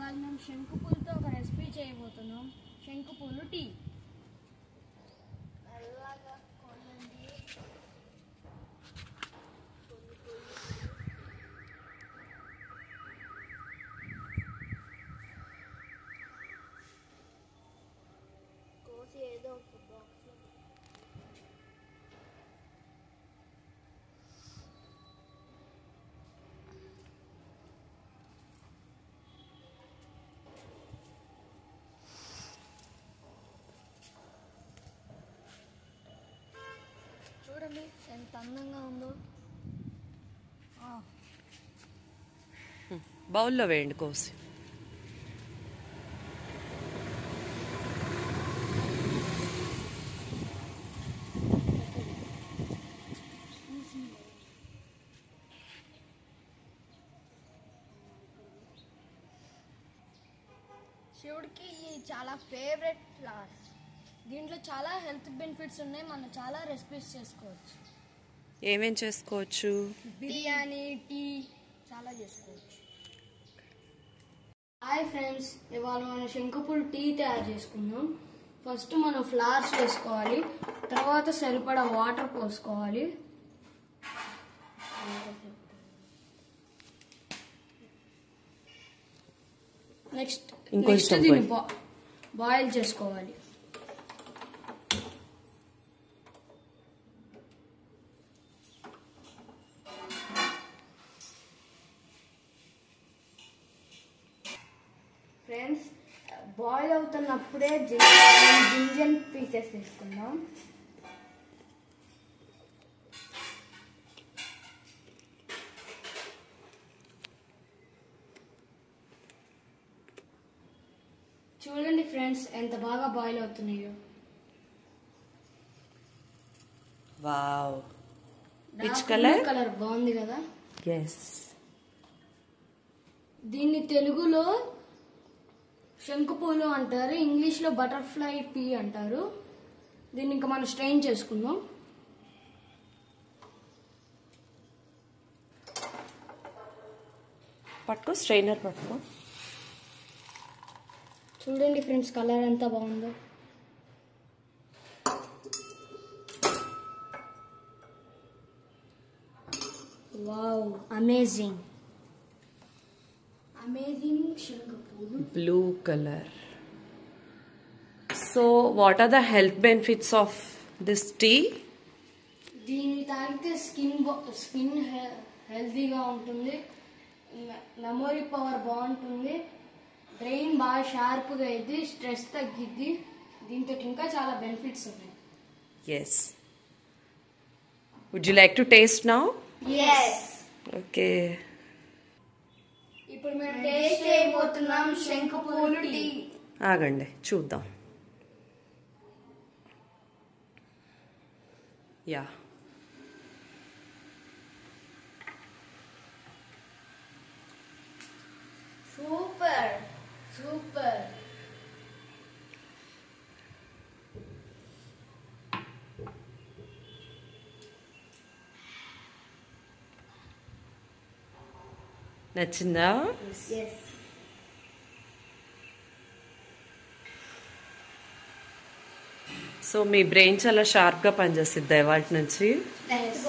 ఇవాళ మేము శంకుపూలతో ఒక రెసిపీ చేయబోతున్నాం. శంకుపూలు టీ. ఏదో ఒక బాక్స్ చూడండి ఎంత అందంగా ఉందో. బౌల్లో వేయండి కోసి. శివుడికి చాలా ఫేవరెట్ ఫ్లవర్స్. దీంట్లో చాలా హెల్త్ బెనిఫిట్స్ ఉన్నాయి. మనం చాలా రెసిపీస్ చేసుకోవచ్చు. ఏమేం చేసుకోవచ్చు? బిర్యానీ, టీ చాలా చేసుకోవచ్చు. హాయ్ ఫ్రెండ్స్, ఇవాళ మనం శంకుపూలు టీ తయారు చేసుకుందాం. ఫస్ట్ మనం ఫ్లవర్స్ వేసుకోవాలి, తర్వాత సరిపడా వాటర్ పోసుకోవాలి. నెక్స్ట్ దీన్ని బాయిల్ చేసుకోవాలి. ఫ్రెండ్స్, బాయిల్ అవుతున్నప్పుడే జింజర్ పీసెస్ వేసుకుందాం. చూడండి ఫ్రెండ్స్ ఎంత బాగా బాయిల్ అవుతున్నాయో. వావ్, విచ్ కలర్ బాగుంది కదా. ఎస్, దీన్ని తెలుగులో శంకుపూలు అంటారు, ఇంగ్లీష్ లో బటర్ఫ్లై పీ అంటారు. దీన్ని ఇంకా మనం స్ట్రెయిన్ చేసుకుందాం. పట్టుకో, స్ట్రైనర్ పట్టుకో. చూడండి ఫ్రెండ్స్ కలర్ ఎంత బాగుందో. వావ్, అమేజింగ్ అమేజింగ్ శంకుపూలు. Blue colour. So what are the health benefits of this tea? దీన్ని తాగితే స్కిన్ హెల్తీగా ఉంటుంది, మెమొరీ పవర్ బాగుంటుంది, బ్రెయిన్ బాగా షార్ప్గా అయింది, స్ట్రెస్ తగ్గిద్ది. దీంతో ఇంకా చాలా బెనిఫిట్స్ ఉన్నాయి. Yes. Would you like to taste now? Yes. Okay, ఇప్పుడు మేము టేస్ట్ చేయబోతున్నాం శంకుపూలు టీ. ఆగండి చూద్దాం. Yeah, super super. నచ్చిందా? ఎస్. సో మీ బ్రెయిన్ చాలా షార్ప్గా పనిచేసిద్దా ఇవాళ నుంచి? ఎస్.